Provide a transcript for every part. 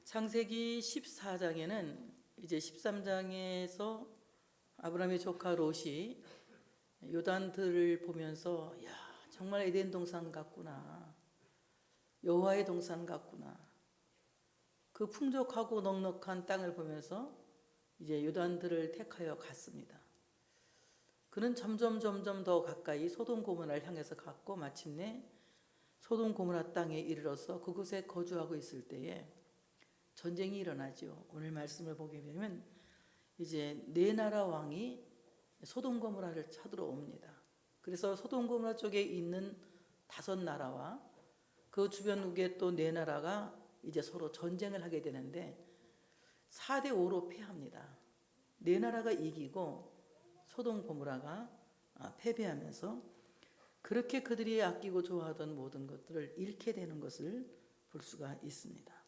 창세기 14장에는 이제 13장에서 아브라함의 조카 롯이 요단들을 보면서 야, 정말 에덴 동산 같구나. 여호와의 동산 같구나. 그 풍족하고 넉넉한 땅을 보면서 이제 요단들을 택하여 갔습니다. 그는 점점 더 가까이 소돔 고모라를 향해서 갔고 마침내 소돔 고모라 땅에 이르러서 그곳에 거주하고 있을 때에 전쟁이 일어나죠. 오늘 말씀을 보게 되면 이제 네 나라 왕이 소돔 고모라를 찾으러 옵니다. 그래서 소돔 고모라 쪽에 있는 5나라와 그 주변국의 또 4나라가 이제 서로 전쟁을 하게 되는데 4대5로 패합니다. 4나라가 이기고 소돔 고모라가 패배하면서 그렇게 그들이 아끼고 좋아하던 모든 것들을 잃게 되는 것을 볼 수가 있습니다.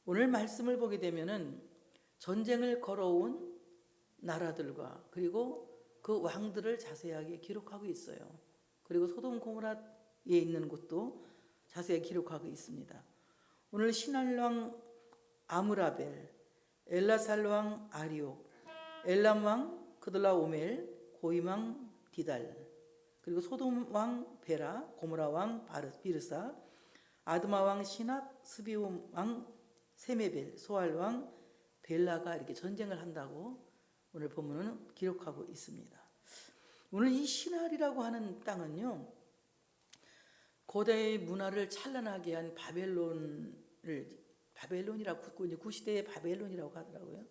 오늘 말씀을 보게 되면은 전쟁을 걸어온 나라들과 그리고 그 왕들을 자세하게 기록하고 있어요. 그리고 소돔 고모라에 있는 곳도 자세히 기록하고 있습니다. 오늘 신할왕 아므라벨, 엘라살왕 아리옥, 엘람왕 그들라오멜, 고임왕 디달, 그리고 소돔왕 베라, 고모라왕 비르사, 아드마왕 시납, 스비움왕 세메벨, 소알왕 벨라가 이렇게 전쟁을 한다고 오늘 본문은 기록하고 있습니다. 오늘 이 시날이라고 하는 땅은요, 고대의 문화를 찬란하게 한 바벨론이라고 구시대의 바벨론이라고 하더라고요.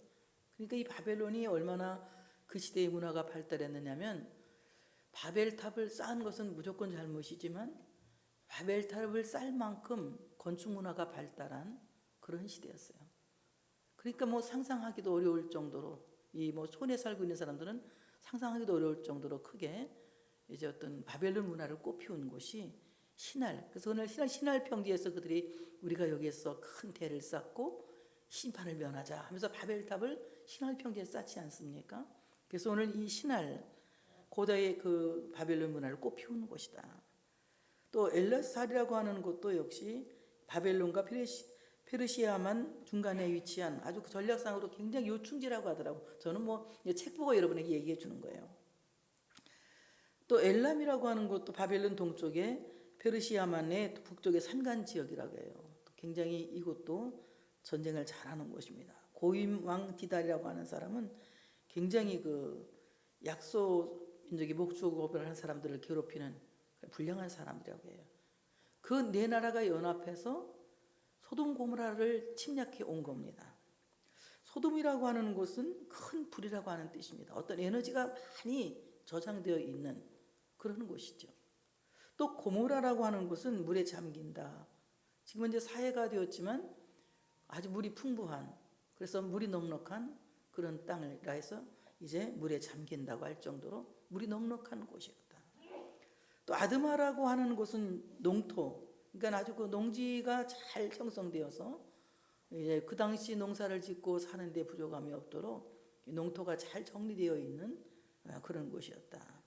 그러니까 이 바벨론이 얼마나 그 시대의 문화가 발달했느냐면 바벨탑을 쌓은 것은 무조건 잘못이지만 바벨탑을 쌓을 만큼 건축 문화가 발달한 그런 시대였어요. 그러니까 뭐 상상하기도 어려울 정도로 이 뭐 촌에 살고 있는 사람들은 상상하기도 어려울 정도로 크게 이제 어떤 바벨론 문화를 꽃피운 곳이 신할. 그래서 오늘 신할 평지에서 그들이 우리가 여기에서 큰 대를 쌓고 심판을 면하자 하면서 바벨탑을 신할 평지에 쌓지 않습니까? 그래서 오늘 이 신할 고대의 그 바벨론 문화를 꽃피운 곳이다. 또 엘라살이라고 하는 곳도 역시 바벨론과 페르시아만 중간에 위치한 아주 전략상으로 굉장히 요충지라고 하더라고. 저는 뭐 책 보고 여러분에게 얘기해 주는 거예요. 또 엘람이라고 하는 곳도 바벨론 동쪽에 페르시아만의 북쪽의 산간 지역이라고 해요. 굉장히 이곳도 전쟁을 잘하는 곳입니다. 고임 왕 디달이라고 하는 사람은 굉장히 그 약소 민족의 목축업을 하는 사람들을 괴롭히는 불량한 사람들이라고 해요. 그 4나라가 연합해서 소돔 고모라를 침략해 온 겁니다. 소돔이라고 하는 곳은 큰 불이라고 하는 뜻입니다. 어떤 에너지가 많이 저장되어 있는 그런 곳이죠. 또 고모라라고 하는 곳은 물에 잠긴다. 지금은 이제 사해가 되었지만 아주 물이 풍부한, 그래서 물이 넉넉한 그런 땅이라 해서 이제 물에 잠긴다고 할 정도로 물이 넉넉한 곳이었다. 또 아드마라고 하는 곳은 농토, 그러니까 아주 그 농지가 잘 형성되어서 이제 그 당시 농사를 짓고 사는데 부족함이 없도록 농토가 잘 정리되어 있는 그런 곳이었다.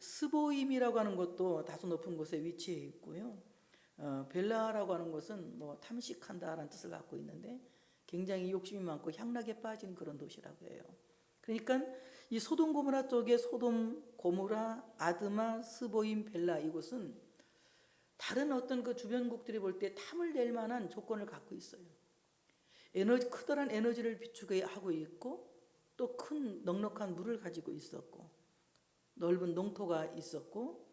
스보임이라고 하는 것도 다소 높은 곳에 위치해 있고요. 벨라라고 하는 것은 뭐 탐식한다라는 뜻을 갖고 있는데 굉장히 욕심이 많고 향락에 빠진 그런 도시라고 해요. 그러니까 이 소돔 고모라 쪽에 소돔, 고모라, 아드마, 스보임, 벨라 이곳은 다른 어떤 그 주변국들이 볼 때 탐을 낼 만한 조건을 갖고 있어요. 커다란 에너지를 비축하고 있고 또 큰 넉넉한 물을 가지고 있었고 넓은 농토가 있었고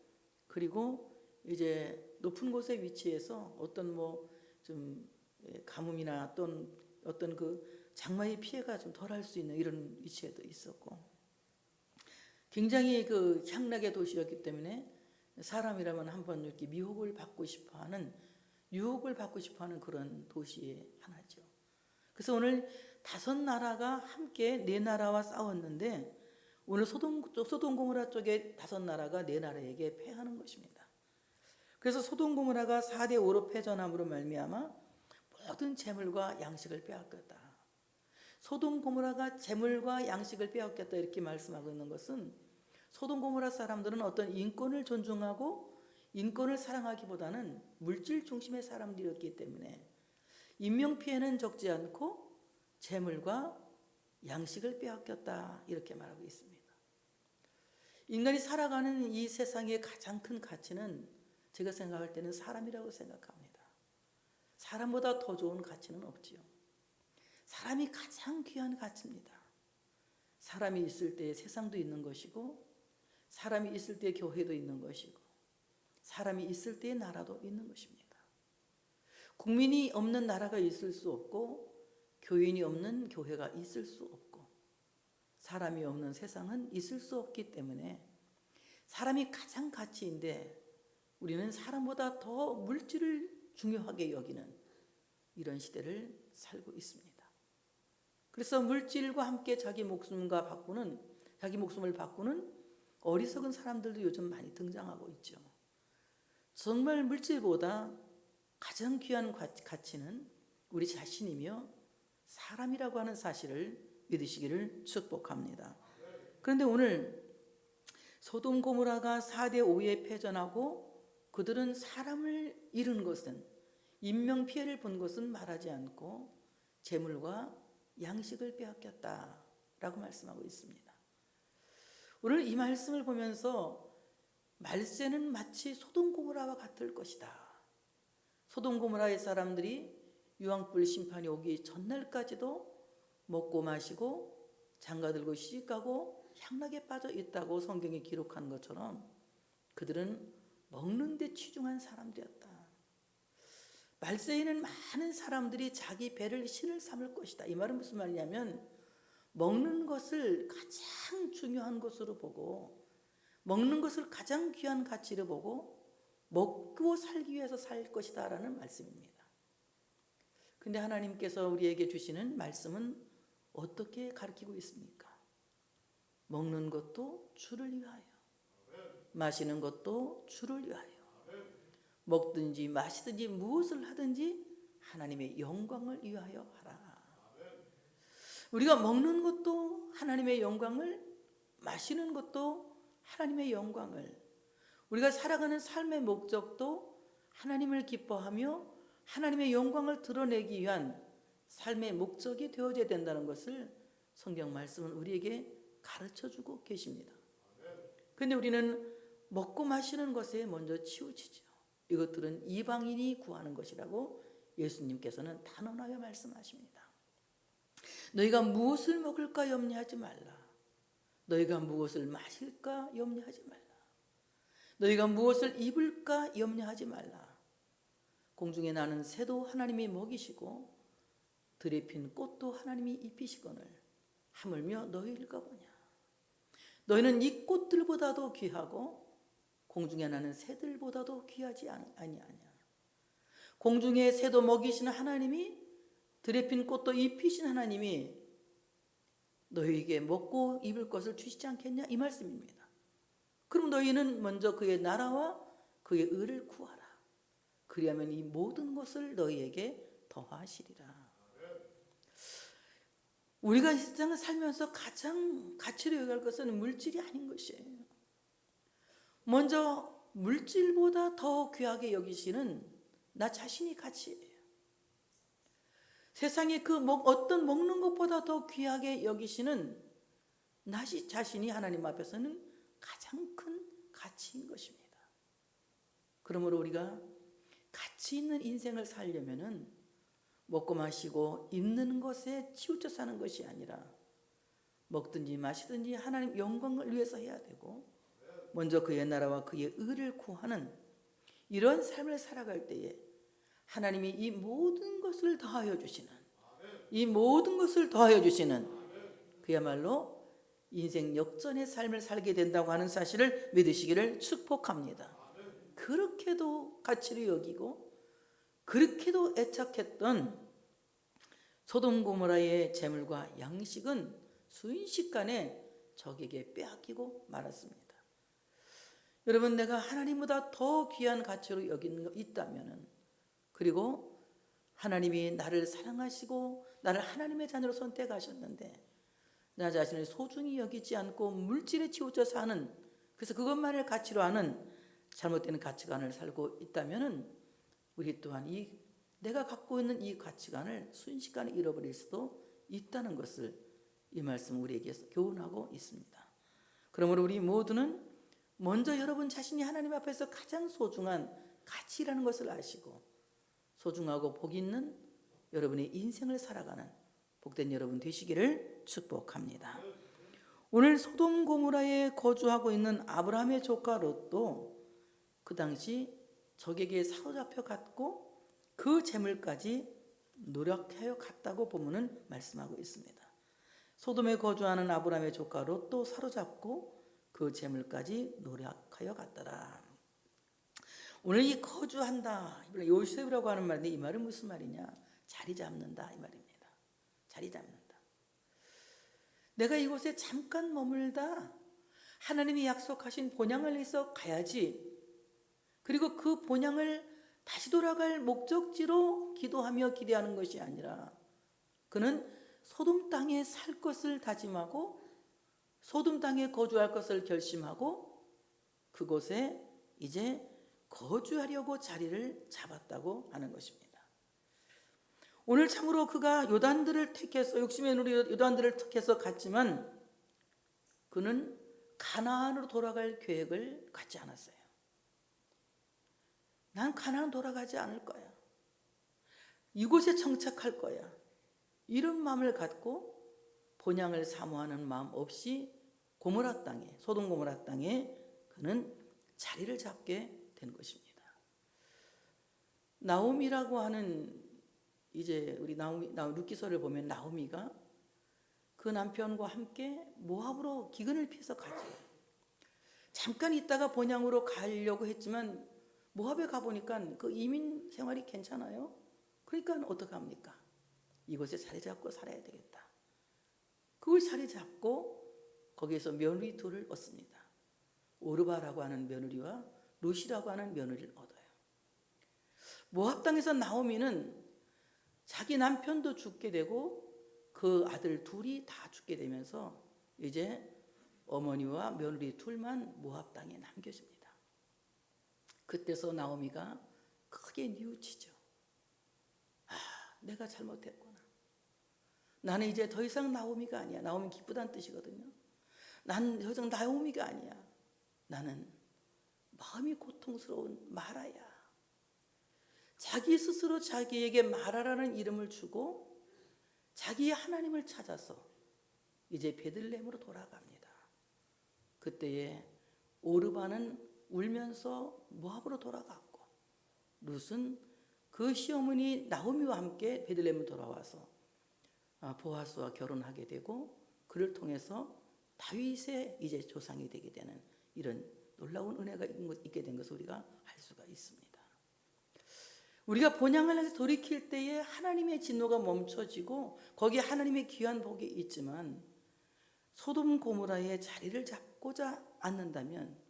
그리고 이제 높은 곳에 위치해서 어떤 뭐 좀 가뭄이나 또는 어떤 그 장마의 피해가 좀 덜할 수 있는 이런 위치에도 있었고 굉장히 그 향락의 도시였기 때문에 사람이라면 한번 이렇게 유혹을 받고 싶어하는 그런 도시의 하나죠. 그래서 오늘 5나라가 함께 4나라와 싸웠는데 오늘 소돔 고모라 쪽에 5나라가 4나라에게 패하는 것입니다. 그래서 소돔 고모라가 4대5로 패전함으로 말미암아 모든 재물과 양식을 빼앗겼다. 소돔 고모라가 재물과 양식을 빼앗겼다 이렇게 말씀하고 있는 것은 소돔 고모라 사람들은 어떤 인권을 존중하고 인권을 사랑하기보다는 물질 중심의 사람들이었기 때문에 인명피해는 적지 않고 재물과 양식을 빼앗겼다 이렇게 말하고 있습니다. 인간이 살아가는 이 세상의 가장 큰 가치는 제가 생각할 때는 사람이라고 생각합니다. 사람보다 더 좋은 가치는 없지요. 사람이 가장 귀한 가치입니다. 사람이 있을 때 세상도 있는 것이고 사람이 있을 때 교회도 있는 것이고 사람이 있을 때 나라도 있는 것입니다. 국민이 없는 나라가 있을 수 없고 교인이 없는 교회가 있을 수 없고 사람이 없는 세상은 있을 수 없기 때문에 사람이 가장 가치인데 우리는 사람보다 더 물질을 중요하게 여기는 이런 시대를 살고 있습니다. 그래서 물질과 함께 자기 목숨을 바꾸는 어리석은 사람들도 요즘 많이 등장하고 있죠. 정말 물질보다 가장 귀한 가치는 우리 자신이며 사람이라고 하는 사실을 믿으시기를 축복합니다. 그런데 오늘 소돔 고모라가 4대 5에 패전하고 그들은 사람을 잃은 것은 인명피해를 본 것은 말하지 않고 재물과 양식을 빼앗겼다라고 말씀하고 있습니다. 오늘 이 말씀을 보면서 말세는 마치 소돔 고모라와 같을 것이다. 소돔 고모라의 사람들이 유황불 심판이 오기 전날까지도 먹고 마시고 장가들고 시집가고 향락에 빠져 있다고 성경에 기록한 것처럼 그들은 먹는 데 치중한 사람들이었다. 말세에는 많은 사람들이 자기 배를 신을 삼을 것이다. 이 말은 무슨 말이냐면 먹는 것을 가장 중요한 것으로 보고 먹는 것을 가장 귀한 가치로 보고 먹고 살기 위해서 살 것이다 라는 말씀입니다. 근데 하나님께서 우리에게 주시는 말씀은 어떻게 가르치고 있습니까? 먹는 것도 주를 위하여, 마시는 것도 주를 위하여, 먹든지 마시든지 무엇을 하든지 하나님의 영광을 위하여 하라. 우리가 먹는 것도 하나님의 영광을, 마시는 것도 하나님의 영광을, 우리가 살아가는 삶의 목적도 하나님을 기뻐하며 하나님의 영광을 드러내기 위한 삶의 목적이 되어져야 된다는 것을 성경 말씀은 우리에게 가르쳐주고 계십니다. 그런데 우리는 먹고 마시는 것에 먼저 치우치죠. 이것들은 이방인이 구하는 것이라고 예수님께서는 단언하게 말씀하십니다. 너희가 무엇을 먹을까 염려하지 말라. 너희가 무엇을 마실까 염려하지 말라. 너희가 무엇을 입을까 염려하지 말라. 공중에 나는 새도 하나님이 먹이시고 들에 핀 꽃도 하나님이 입히시거늘 하물며 너희일까 보냐. 너희는 이 꽃들보다도 귀하고 공중에 나는 새들보다도 귀하지 아니하냐. 공중의 새도 먹이시는 하나님이 들에 핀 꽃도 입히신 하나님이 너희에게 먹고 입을 것을 주시지 않겠냐 이 말씀입니다. 그럼 너희는 먼저 그의 나라와 그의 의를 구하라. 그리하면 이 모든 것을 너희에게 더하시리라. 우리가 이 세상을 살면서 가장 가치로 여길 것은 물질이 아닌 것이에요. 먼저 물질보다 더 귀하게 여기시는 나 자신이 가치예요. 세상에 어떤 먹는 것보다 더 귀하게 여기시는 나 자신이 하나님 앞에서는 가장 큰 가치인 것입니다. 그러므로 우리가 가치 있는 인생을 살려면은 먹고 마시고 입는 것에 치우쳐 사는 것이 아니라 먹든지 마시든지 하나님 영광을 위해서 해야 되고 먼저 그의 나라와 그의 의를 구하는 이런 삶을 살아갈 때에 하나님이 이 모든 것을 더하여 주시는 그야말로 인생 역전의 삶을 살게 된다고 하는 사실을 믿으시기를 축복합니다. 그렇게도 가치를 여기고 그렇게도 애착했던 소돔 고모라의 재물과 양식은 순식간에 적에게 빼앗기고 말았습니다. 여러분, 내가 하나님보다 더 귀한 가치로 여기는 거 있다면은, 그리고 하나님이 나를 사랑하시고 나를 하나님의 자녀로 선택하셨는데 나 자신을 소중히 여기지 않고 물질에 치우쳐 사는, 그래서 그것만을 가치로 하는 잘못된 가치관을 살고 있다면은 우리 또한 내가 갖고 있는 이 가치관을 순식간에 잃어버릴 수도 있다는 것을 이 말씀 우리에게 교훈하고 있습니다. 그러므로 우리 모두는 먼저 여러분 자신이 하나님 앞에서 가장 소중한 가치라는 것을 아시고 소중하고 복 있는 여러분의 인생을 살아가는 복된 여러분 되시기를 축복합니다. 오늘 소돔 고모라에 거주하고 있는 아브라함의 조카 롯도 그 당시 적에게 사로잡혀 갔고 그 재물까지 노력하여 갔다고 본문은 말씀하고 있습니다. 소돔에 거주하는 아브라함의 조카 롯도 사로잡고 그 재물까지 노력하여 갔더라. 오늘 이 거주한다, 요셉이라고 하는 말인데 이 말은 무슨 말이냐? 자리 잡는다 이 말입니다. 자리 잡는다. 내가 이곳에 잠깐 머물다 하나님이 약속하신 본향을 위해서 가야지. 그리고 그 본향을 다시 돌아갈 목적지로 기도하며 기대하는 것이 아니라 그는 소돔 땅에 살 것을 다짐하고 소돔 땅에 거주할 것을 결심하고 그곳에 이제 거주하려고 자리를 잡았다고 하는 것입니다. 오늘 참으로 그가 요단들을 택해서 욕심의 누리 요단들을 택해서 갔지만 그는 가나안으로 돌아갈 계획을 갖지 않았어요. 난 가나안 돌아가지 않을 거야. 이곳에 정착할 거야. 이런 마음을 갖고 본향을 사모하는 마음 없이 고모라 땅에, 소돔 고모라 땅에 그는 자리를 잡게 된 것입니다. 나오미라고 하는 이제 우리 룻기서를 보면 나오미가 그 남편과 함께 모압으로 기근을 피해서 가죠. 잠깐 있다가 본향으로 가려고 했지만 모압에 가보니까 그 이민 생활이 괜찮아요. 그러니까 어떻게 합니까? 이곳에 자리 잡고 살아야 되겠다. 그걸 자리 잡고 거기에서 며느리 둘을 얻습니다. 오르바라고 하는 며느리와 룻이라고 하는 며느리를 얻어요. 모압 땅에서 나오미는 자기 남편도 죽게 되고 그 아들 둘이 다 죽게 되면서 이제 어머니와 며느리 둘만 모압 땅에 남겨집니다. 그때서 나오미가 크게 뉘우치죠. 아, 내가 잘못했구나. 나는 이제 더 이상 나오미가 아니야. 나오미 기쁘다는 뜻이거든요. 난 더 이상 나오미가 아니야. 나는 마음이 고통스러운 마라야. 자기 스스로 자기에게 마라라는 이름을 주고 자기의 하나님을 찾아서 이제 베들레헴으로 돌아갑니다. 그때에 오르바는 울면서 모압으로 돌아갔고 룻은 그 시어머니 나오미와 함께 베들레헴으로 돌아와서 보아스와 결혼하게 되고 그를 통해서 다윗의 이제 조상이 되게 되는 이런 놀라운 은혜가 있게 된 것을 우리가 알 수가 있습니다. 우리가 본향을 해서 돌이킬 때에 하나님의 진노가 멈춰지고 거기에 하나님의 귀한 복이 있지만 소돔 고모라의 자리를 잡고자 않는다면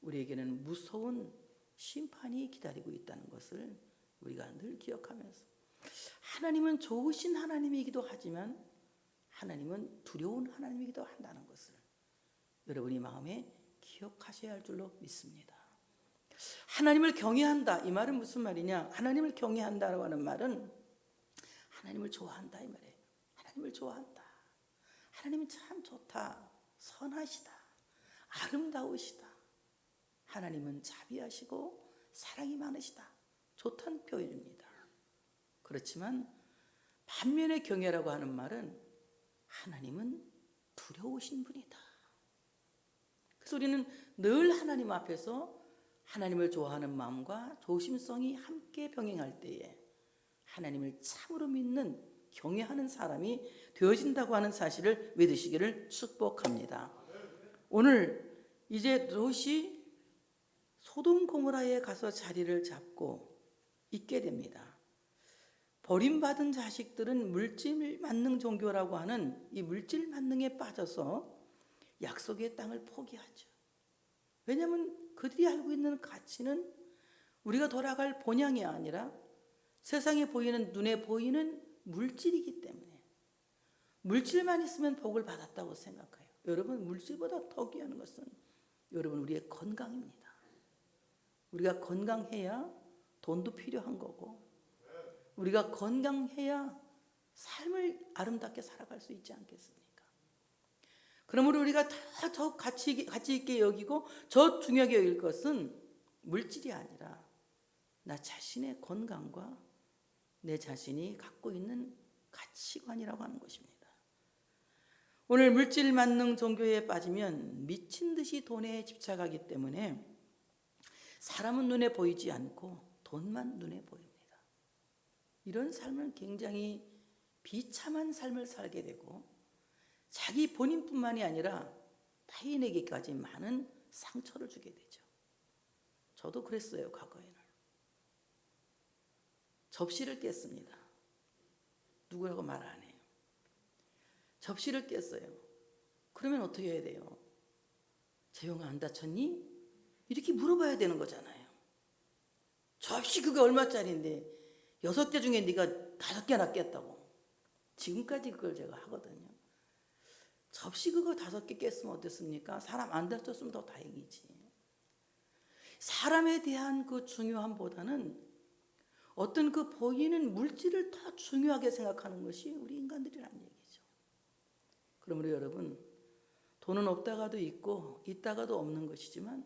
우리에게는 무서운 심판이 기다리고 있다는 것을 우리가 늘 기억하면서 하나님은 좋으신 하나님이기도 하지만 하나님은 두려운 하나님이기도 한다는 것을 여러분이 마음에 기억하셔야 할 줄로 믿습니다. 하나님을 경외한다 이 말은 무슨 말이냐? 하나님을 경외한다라고 하는 말은 하나님을 좋아한다 이 말이에요. 하나님을 좋아한다. 하나님은 참 좋다. 선하시다. 아름다우시다. 하나님은 자비하시고 사랑이 많으시다. 좋다는 표현입니다. 그렇지만 반면에 경외라고 하는 말은 하나님은 두려우신 분이다. 그래서 우리는 늘 하나님 앞에서 하나님을 좋아하는 마음과 조심성이 함께 병행할 때에 하나님을 참으로 믿는 경외하는 사람이 되어진다고 하는 사실을 믿으시기를 축복합니다. 오늘 이제 롯이 소돔 고모라에 가서 자리를 잡고 있게 됩니다. 버림받은 자식들은 물질 만능 종교라고 하는 이 물질 만능에 빠져서 약속의 땅을 포기하죠. 왜냐하면 그들이 알고 있는 가치는 우리가 돌아갈 본향이 아니라 세상에 보이는 눈에 보이는 물질이기 때문에 물질만 있으면 복을 받았다고 생각해요. 여러분 물질보다 더 귀한 것은 여러분 우리의 건강입니다. 우리가 건강해야 돈도 필요한 거고 우리가 건강해야 삶을 아름답게 살아갈 수 있지 않겠습니까? 그러므로 우리가 더 가치 있게 여기고 더 중요하게 여길 것은 물질이 아니라 나 자신의 건강과 내 자신이 갖고 있는 가치관이라고 하는 것입니다. 오늘 물질 만능 종교에 빠지면 미친 듯이 돈에 집착하기 때문에 사람은 눈에 보이지 않고 돈만 눈에 보입니다. 이런 삶은 굉장히 비참한 삶을 살게 되고 자기 본인뿐만이 아니라 타인에게까지 많은 상처를 주게 되죠. 저도 그랬어요. 과거에는. 접시를 깼습니다. 누구라고 말 안 해요. 접시를 깼어요. 그러면 어떻게 해야 돼요? 재용아 안 다쳤니? 이렇게 물어봐야 되는 거잖아요. 접시 그게 얼마짜리인데 6대 중에 네가 5개나 깼다고. 지금까지 그걸 제가 하거든요. 접시 그거 5개 깼으면 어땠습니까? 사람 안 다쳤으면 더 다행이지. 사람에 대한 그 중요함보다는 어떤 그 보이는 물질을 더 중요하게 생각하는 것이 우리 인간들이라는 얘기죠. 그러므로 여러분, 돈은 없다가도 있고 있다가도 없는 것이지만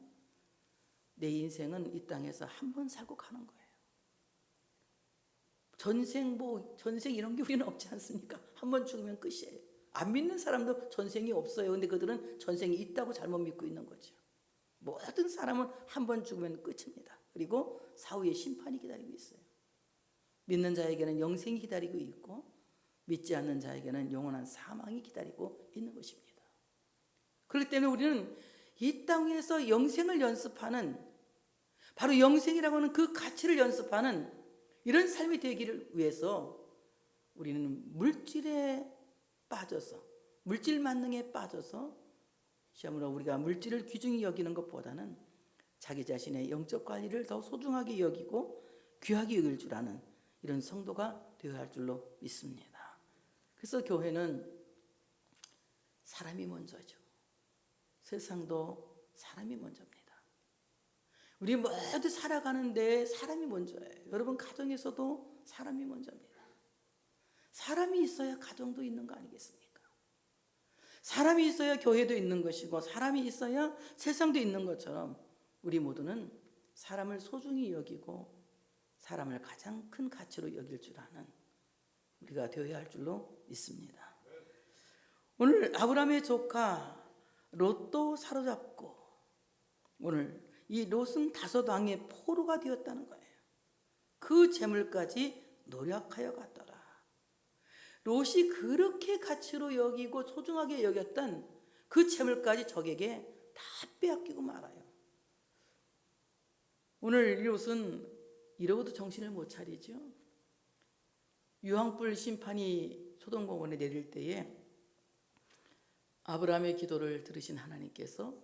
내 인생은 이 땅에서 한 번 살고 가는 거예요. 전생 이런 게 우리는 없지 않습니까? 한 번 죽으면 끝이에요. 안 믿는 사람도 전생이 없어요. 근데 그들은 전생이 있다고 잘못 믿고 있는 거죠. 모든 사람은 한 번 죽으면 끝입니다. 그리고 사후에 심판이 기다리고 있어요. 믿는 자에게는 영생이 기다리고 있고 믿지 않는 자에게는 영원한 사망이 기다리고 있는 것입니다. 그렇기 때문에 우리는 이 땅에서 영생을 연습하는, 바로 영생이라고 하는 그 가치를 연습하는 이런 삶이 되기를 위해서 우리는 물질에 빠져서, 물질 만능에 빠져서 시험으로 우리가 물질을 귀중히 여기는 것보다는 자기 자신의 영적 관리를 더 소중하게 여기고 귀하게 여길 줄 아는 이런 성도가 되어야 할 줄로 믿습니다. 그래서 교회는 사람이 먼저죠. 세상도 사람이 먼저입니다. 우리 모두 살아가는데 사람이 먼저예요. 여러분 가정에서도 사람이 먼저입니다. 사람이 있어야 가정도 있는 거 아니겠습니까? 사람이 있어야 교회도 있는 것이고 사람이 있어야 세상도 있는 것처럼 우리 모두는 사람을 소중히 여기고 사람을 가장 큰 가치로 여길 줄 아는 우리가 되어야 할 줄로 믿습니다. 오늘 아브라함의 조카 롯도 사로잡고 오늘 이 롯은 다섯 왕의 포로가 되었다는 거예요. 그 재물까지 노력하여 갔더라. 롯이 그렇게 가치로 여기고 소중하게 여겼던 그 재물까지 적에게 다 빼앗기고 말아요. 오늘 롯은 이러고도 정신을 못 차리죠. 유황불 심판이 소돔공원에 내릴 때에 아브라함의 기도를 들으신 하나님께서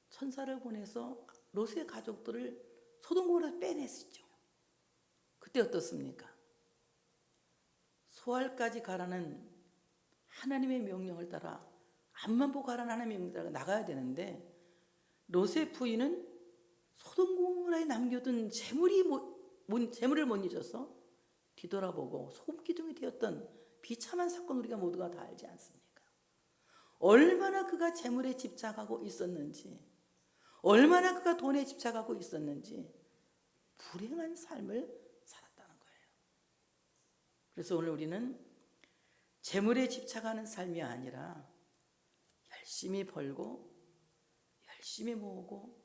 천사를 보내서 롯의 가족들을 소돔공원에서 빼냈었죠. 그때 어떻습니까? 소알까지 가라는 하나님의 명령을 따라 앞만 보고 가라는 하나님의 명령을 따라 나가야 되는데 롯의 부인은 소돔공원에 남겨둔 재물을 못 잊어서 뒤돌아보고 소금기둥이 되었던 비참한 사건 우리가 모두가 다 알지 않습니까? 얼마나 그가 재물에 집착하고 있었는지, 얼마나 그가 돈에 집착하고 있었는지 불행한 삶을 살았다는 거예요. 그래서 오늘 우리는 재물에 집착하는 삶이 아니라 열심히 벌고 열심히 모으고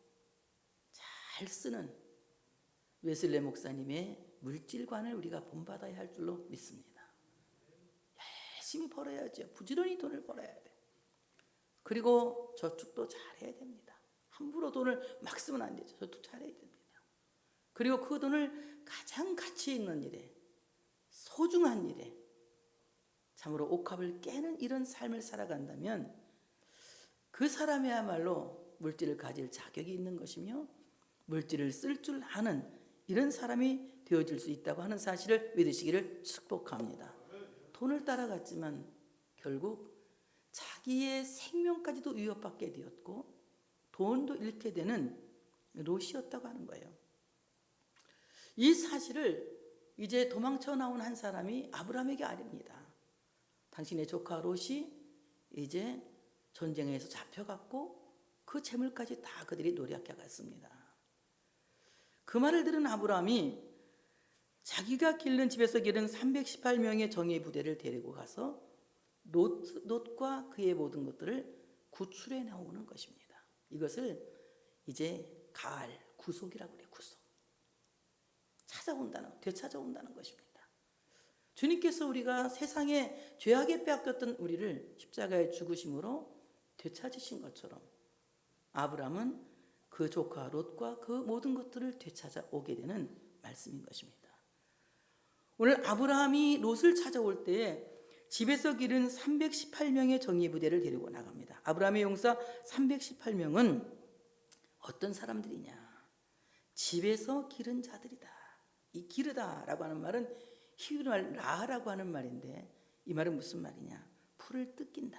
잘 쓰는 웨슬레 목사님의 물질관을 우리가 본받아야 할 줄로 믿습니다. 열심히 벌어야죠. 부지런히 돈을 벌어야 돼. 그리고 저축도 잘해야 됩니다. 함부로 돈을 막 쓰면 안 되죠. 저축 잘해야 됩니다. 그리고 그 돈을 가장 가치 있는 일에, 소중한 일에 참으로 옥합을 깨는 이런 삶을 살아간다면 그 사람이야말로 물질을 가질 자격이 있는 것이며 물질을 쓸 줄 아는 이런 사람이 되어질 수 있다고 하는 사실을 믿으시기를 축복합니다. 돈을 따라갔지만 결국 자기의 생명까지도 위협받게 되었고 돈도 잃게 되는 롯이었다고 하는 거예요. 이 사실을 이제 도망쳐 나온 한 사람이 아브라함에게 아뢰니다. 당신의 조카 롯이 이제 전쟁에서 잡혀갔고 그 재물까지 다 그들이 노략해 갔습니다. 그 말을 들은 아브라함이 자기가 기른 집에서 기른 318명의 정예 부대를 데리고 가서 롯과 그의 모든 것들을 구출해 나오는 것입니다. 이것을 이제 가알, 구속이라고 그래요. 구속. 되찾아온다는 것입니다. 주님께서 우리가 세상에 죄악에 빼앗겼던 우리를 십자가에 죽으심으로 되찾으신 것처럼 아브라함은 그 조카 롯과 그 모든 것들을 되찾아 오게 되는 말씀인 것입니다. 오늘 아브라함이 롯을 찾아올 때에 집에서 기른 318명의 정예 부대를 데리고 나갑니다. 아브라함의 용사 318명은 어떤 사람들이냐? 집에서 기른 자들이다. 이 기르다라고 하는 말은 히브리 말 라라고 하는 말인데 이 말은 무슨 말이냐? 풀을 뜯긴다.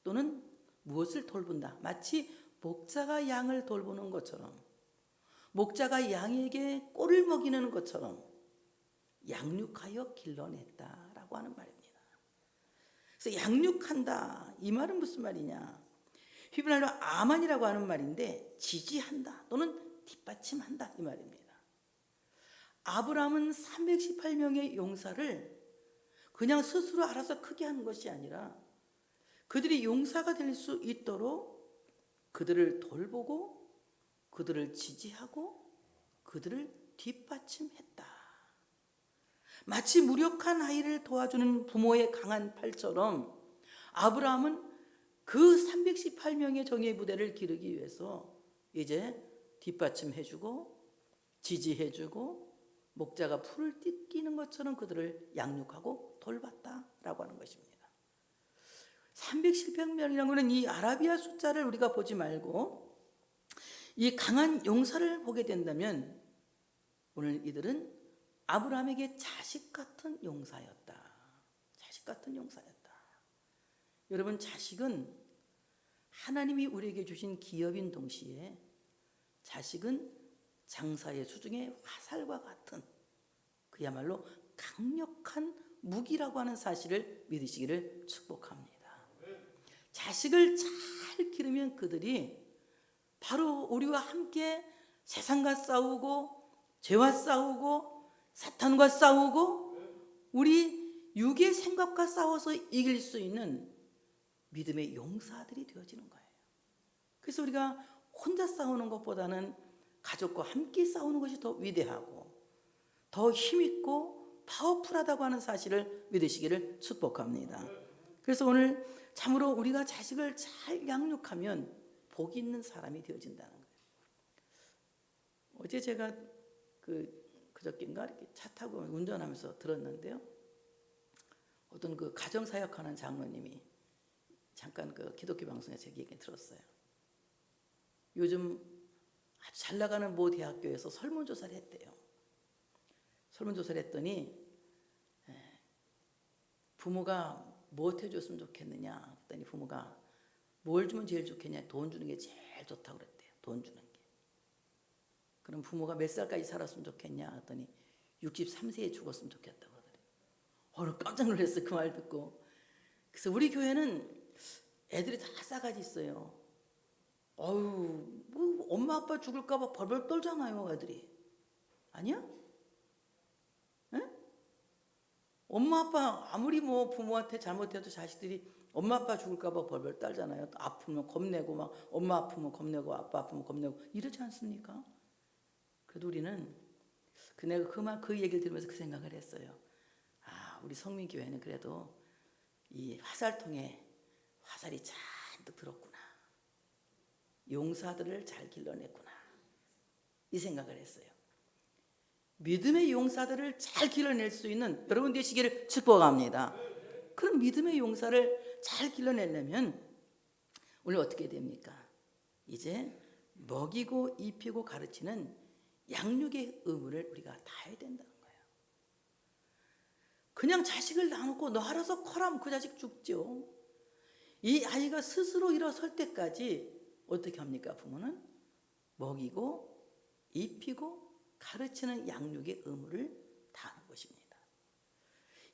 또는 무엇을 돌본다. 마치 목자가 양을 돌보는 것처럼, 목자가 양에게 꼴을 먹이는 것처럼 양육하여 길러냈다라고 하는 말입니다. 그래서 양육한다. 이 말은 무슨 말이냐? 히브리말로 아만이라고 하는 말인데 지지한다 또는 뒷받침한다 이 말입니다. 아브라함은 318명의 용사를 그냥 스스로 알아서 크게 하는 것이 아니라 그들이 용사가 될 수 있도록 그들을 돌보고 그들을 지지하고 그들을 뒷받침했다. 마치 무력한 아이를 도와주는 부모의 강한 팔처럼 아브라함은 그 318명의 정예 부대를 기르기 위해서 이제 뒷받침해주고 지지해주고 목자가 풀을 뜯기는 것처럼 그들을 양육하고 돌봤다라고 하는 것입니다. 318명이라는 것은 이 아라비아 숫자를 우리가 보지 말고 이 강한 용사를 보게 된다면 오늘 이들은 아브라함에게 자식 같은 용사였다. 자식 같은 용사였다. 여러분, 자식은 하나님이 우리에게 주신 기업인 동시에 자식은 장사의 수중에 화살과 같은 그야말로 강력한 무기라고 하는 사실을 믿으시기를 축복합니다. 자식을 잘 기르면 그들이 바로 우리와 함께 세상과 싸우고 죄와 싸우고 사탄과 싸우고 우리 육의 생각과 싸워서 이길 수 있는 믿음의 용사들이 되어지는 거예요. 그래서 우리가 혼자 싸우는 것보다는 가족과 함께 싸우는 것이 더 위대하고 더 힘있고 파워풀하다고 하는 사실을 믿으시기를 축복합니다. 그래서 오늘 참으로 우리가 자식을 잘 양육하면 복 있는 사람이 되어진다는 거예요. 어제 제가 그저께인가 이렇게 차 타고 운전하면서 들었는데요. 어떤 그 가정사역하는 장로님이 잠깐 그 기독교 방송에서 제 얘기 들었어요. 요즘 아주 잘 나가는 모 대학교에서 설문조사를 했대요. 설문조사를 했더니 부모가 무엇 해줬으면 좋겠느냐 그랬더니 부모가 뭘 주면 제일 좋겠냐, 돈 주는 게 제일 좋다고 그랬대요. 돈 주는 게. 그럼 부모가 몇 살까지 살았으면 좋겠냐 그랬더니 63세에 죽었으면 좋겠다고 하더래요. 깜짝 놀랐어요. 그 말 듣고. 그래서 우리 교회는 애들이 다 싸가지 있어요. 뭐 엄마 아빠 죽을까 봐 벌벌 떨잖아요, 애들이. 아니야? 에? 엄마 아빠 아무리 뭐 부모한테 잘못해도 자식들이 엄마 아빠 죽을까 봐 벌벌 떨잖아요. 아프면 겁내고 막 엄마 아프면 겁내고 아빠 아프면 겁내고 이러지 않습니까? 그래도 우리는 내가 그 얘기를 들으면서 그 생각을 했어요. 우리 성민교회는 그래도 이 화살통에 화살이 잔뜩 들었구나. 용사들을 잘 길러냈구나. 이 생각을 했어요. 믿음의 용사들을 잘 길러낼 수 있는 여러분 되시기를 축복합니다. 그럼 믿음의 용사를 잘 길러내려면 오늘 어떻게 됩니까? 이제 먹이고 입히고 가르치는 양육의 의무를 우리가 다해야 된다는 거예요. 그냥 자식을 놔놓고 너 알아서 커라면 그 자식 죽죠. 이 아이가 스스로 일어설 때까지 어떻게 합니까? 부모는 먹이고 입히고 가르치는 양육의 의무를 다하는 것입니다.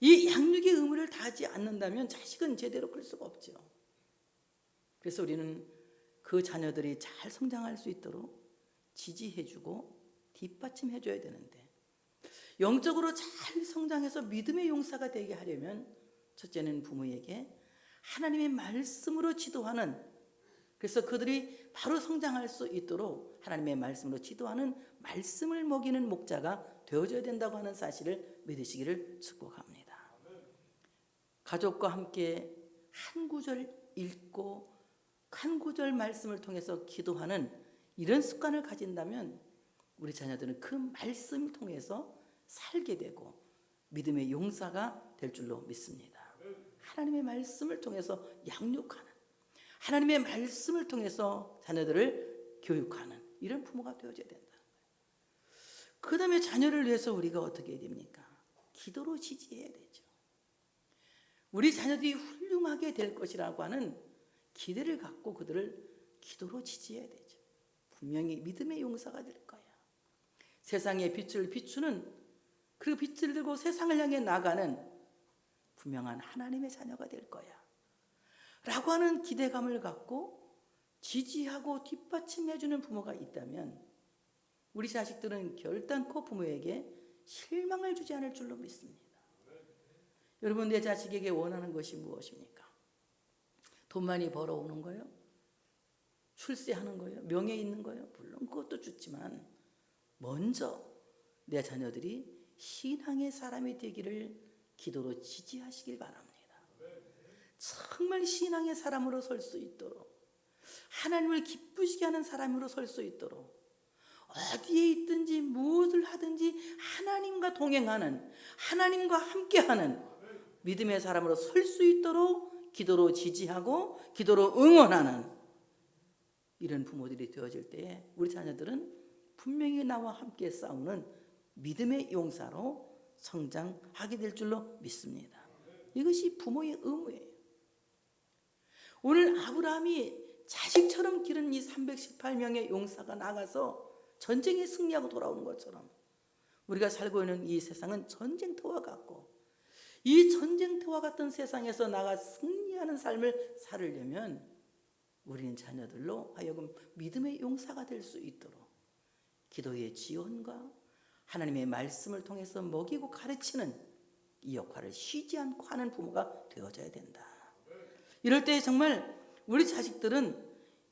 이 양육의 의무를 다하지 않는다면 자식은 제대로 클 수가 없죠. 그래서 우리는 그 자녀들이 잘 성장할 수 있도록 지지해주고 뒷받침해줘야 되는데, 영적으로 잘 성장해서 믿음의 용사가 되게 하려면 첫째는 부모에게 하나님의 말씀으로 지도하는, 그래서 그들이 바로 성장할 수 있도록 하나님의 말씀으로 지도하는 말씀을 먹이는 목자가 되어줘야 된다고 하는 사실을 믿으시기를 축복합니다. 가족과 함께 한 구절 읽고 한 구절 말씀을 통해서 기도하는 이런 습관을 가진다면 우리 자녀들은 그 말씀을 통해서 살게 되고 믿음의 용사가 될 줄로 믿습니다. 하나님의 말씀을 통해서 양육하는, 하나님의 말씀을 통해서 자녀들을 교육하는 이런 부모가 되어져야 된다는 거예요. 그 다음에 자녀를 위해서 우리가 어떻게 해야 됩니까? 기도로 지지해야 되죠. 우리 자녀들이 훌륭하게 될 것이라고 하는 기대를 갖고 그들을 기도로 지지해야 되죠. 분명히 믿음의 용사가 될 거야. 세상의 빛을 비추는, 그 빛을 들고 세상을 향해 나가는 분명한 하나님의 자녀가 될 거야 라고 하는 기대감을 갖고 지지하고 뒷받침해주는 부모가 있다면 우리 자식들은 결단코 부모에게 실망을 주지 않을 줄로 믿습니다. 여러분, 내 자식에게 원하는 것이 무엇입니까? 돈 많이 벌어오는 거예요? 출세하는 거예요? 명예 있는 거예요? 물론 그것도 좋지만 먼저 내 자녀들이 신앙의 사람이 되기를 기도로 지지하시길 바랍니다. 정말 신앙의 사람으로 설 수 있도록, 하나님을 기쁘시게 하는 사람으로 설 수 있도록, 어디에 있든지 무엇을 하든지 하나님과 동행하는, 하나님과 함께하는 믿음의 사람으로 설 수 있도록 기도로 지지하고 기도로 응원하는 이런 부모들이 되어질 때에 우리 자녀들은 분명히 나와 함께 싸우는 믿음의 용사로 성장하게 될 줄로 믿습니다. 이것이 부모의 의무예요. 오늘 아브라함이 자식처럼 기른 이 318명의 용사가 나가서 전쟁에 승리하고 돌아오는 것처럼 우리가 살고 있는 이 세상은 전쟁터와 같고, 이 전쟁터와 같은 세상에서 나가 승리하는 삶을 살으려면 우리는 자녀들로 하여금 믿음의 용사가 될 수 있도록 기도의 지원과 하나님의 말씀을 통해서 먹이고 가르치는 이 역할을 쉬지 않고 하는 부모가 되어져야 된다. 이럴 때 정말 우리 자식들은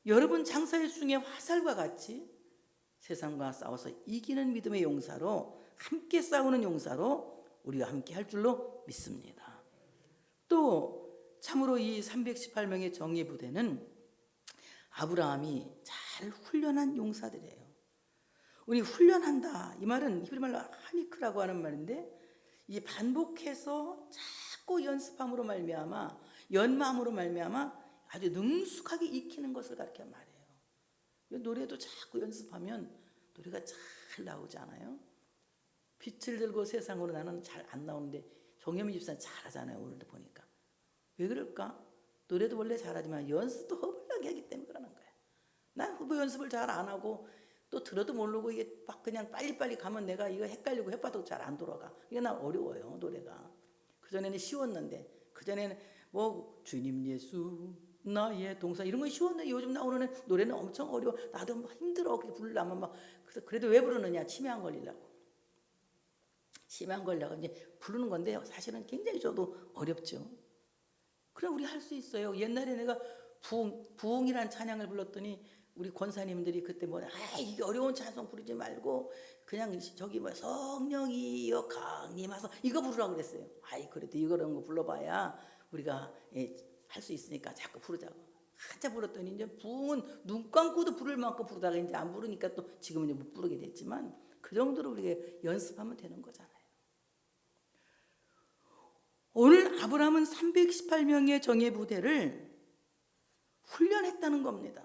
여러분 장사의 중에 화살과 같이 세상과 싸워서 이기는 믿음의 용사로, 함께 싸우는 용사로 우리가 함께 할 줄로 믿습니다. 또 참으로 이 318명의 정예 부대는 아브라함이 잘 훈련한 용사들이에요. 우리 훈련한다, 이 말은 히브리 말로 하니크라고 하는 말인데, 이 반복해서 자꾸 연습함으로 말미암아, 연마함으로 말미암아 아주 능숙하게 익히는 것을 가르쳐 말해요. 노래도 자꾸 연습하면 노래가 잘 나오지 않아요? 빛을 들고 세상으로 나는 잘 안 나오는데 정혜미 집사는 잘하잖아요. 오늘도 보니까. 왜 그럴까? 노래도 원래 잘하지만 연습도 허벌나게 하기 때문에 그러는 거야. 난 후보 연습을 잘 안 하고 또 들어도 모르고 이게 막 그냥 빨리빨리 가면 내가 이거 헷갈리고 해봐도 잘 안 돌아가. 이게 난 어려워요, 노래가. 그전에는 쉬웠는데, 그전에는 뭐 주님 예수 나의 동사 이런 건 쉬웠는데 요즘 나오는 노래는 엄청 어려워. 나도 막 힘들어. 부르려면 막. 그래서 그래도 왜 부르느냐? 치매 안 걸리려고. 치매 안 걸려고 이제 부르는 건데 사실은 굉장히 저도 어렵죠. 그럼 우리 할 수 있어요. 옛날에 내가 부흥이라는 찬양을 불렀더니 우리 권사님들이 그때 이게 어려운 찬송 부르지 말고 그냥 저기 성령이여 강림하소 이거 부르라고 그랬어요. 그래도 이거런 거 불러봐야 우리가 할 수 있으니까 자꾸 부르자고. 한참 불렀더니 이제 부흥은 눈 감고도 부를 만큼 부르다가 이제 안 부르니까 또 지금은 이제 못 부르게 됐지만 그 정도로 우리가 연습하면 되는 거잖아요. 오늘 아브라함은 318명의 정예 부대를 훈련했다는 겁니다.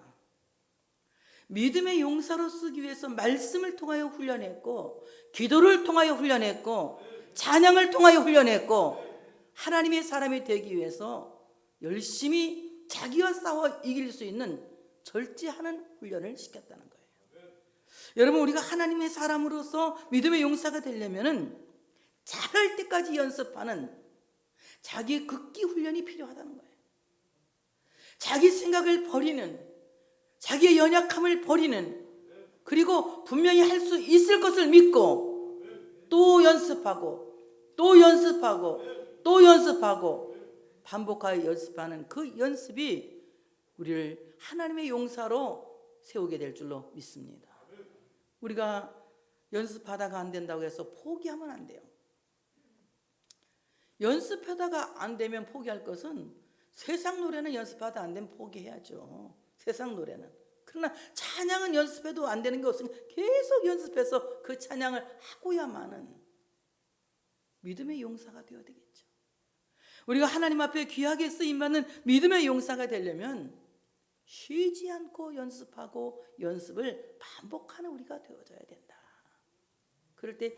믿음의 용사로 쓰기 위해서 말씀을 통하여 훈련했고, 기도를 통하여 훈련했고, 찬양을 통하여 훈련했고, 하나님의 사람이 되기 위해서 열심히 자기와 싸워 이길 수 있는 절제하는 훈련을 시켰다는 거예요. 여러분, 우리가 하나님의 사람으로서 믿음의 용사가 되려면은 잘할 때까지 연습하는 자기 극기 훈련이 필요하다는 거예요. 자기 생각을 버리는, 자기의 연약함을 버리는, 그리고 분명히 할 수 있을 것을 믿고 또 연습하고 또 연습하고 또 연습하고 반복하여 연습하는 그 연습이 우리를 하나님의 용사로 세우게 될 줄로 믿습니다. 우리가 연습하다가 안 된다고 해서 포기하면 안 돼요. 연습하다가 안 되면 포기할 것은, 세상 노래는 연습하다 안 되면 포기해야죠. 세상 노래는. 그러나 찬양은 연습해도 안 되는 게 없으니까 계속 연습해서 그 찬양을 하고야만은 믿음의 용사가 되어야 되겠죠. 우리가 하나님 앞에 귀하게 쓰임받는 믿음의 용사가 되려면 쉬지 않고 연습하고 연습을 반복하는 우리가 되어져야 된다. 그럴 때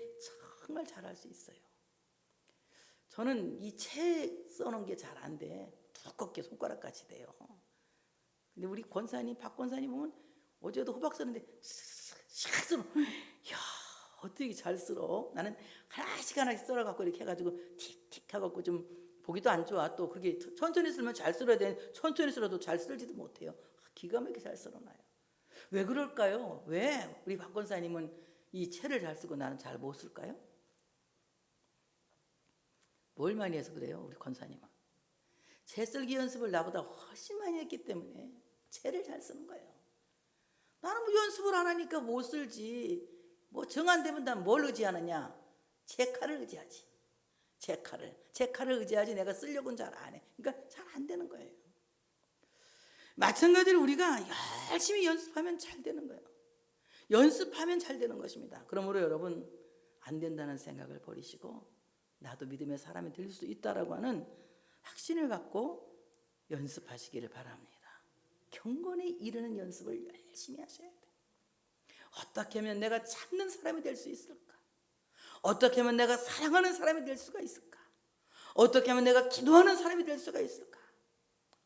정말 잘할 수 있어요. 저는 이 책 써놓은 게 잘 안 돼. 두껍게 손가락같이 돼요. 근데 우리 권사님, 박 권사님 보면 어제도 호박 쓰는데 샥 쓸어. 야, 어떻게 잘 쓸어? 나는 하나씩 하나씩 썰어갖고 이렇게 해가지고 틱틱 해갖고 좀 보기도 안 좋아. 또 그게 천천히 쓸면 잘 쓸어야 되는데 천천히 쓸어도 잘 쓸지도 못해요. 기가 막히게 잘 쓸어놔요. 왜 그럴까요? 왜 우리 박 권사님은 이 채를 잘 쓰고 나는 잘 못 쓸까요? 뭘 많이 해서 그래요, 우리 권사님은? 채 쓸기 연습을 나보다 훨씬 많이 했기 때문에 채를 잘 쓰는 거예요. 나는 뭐 연습을 안 하니까 못 쓸지. 뭐 정 안 되면 난 뭘 의지하느냐? 제 칼을 의지하지. 제 칼을 의지하지 내가 쓰려고는 잘 안 해. 그러니까 잘 안 되는 거예요. 마찬가지로 우리가 열심히 연습하면 잘 되는 거예요. 연습하면 잘 되는 것입니다. 그러므로 여러분, 안 된다는 생각을 버리시고 나도 믿음의 사람이 될 수 있다라고 하는 확신을 갖고 연습하시기를 바랍니다. 경건에 이르는 연습을 열심히 하셔야 돼요. 어떻게 하면 내가 찾는 사람이 될 수 있을까? 어떻게 하면 내가 사랑하는 사람이 될 수가 있을까? 어떻게 하면 내가 기도하는 사람이 될 수가 있을까?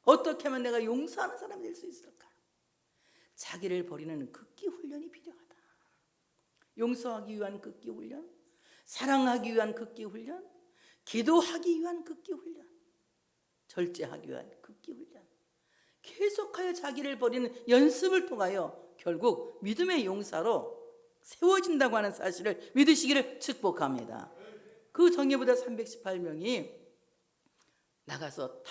어떻게 하면 내가 용서하는 사람이 될 수 있을까? 자기를 버리는 극기 훈련이 필요하다. 용서하기 위한 극기 훈련, 사랑하기 위한 극기 훈련, 기도하기 위한 극기 훈련, 절제하기 위한 극기 훈련, 계속하여 자기를 버리는 연습을 통하여 결국 믿음의 용사로 세워진다고 하는 사실을 믿으시기를 축복합니다. 그 정예부대 318명이 나가서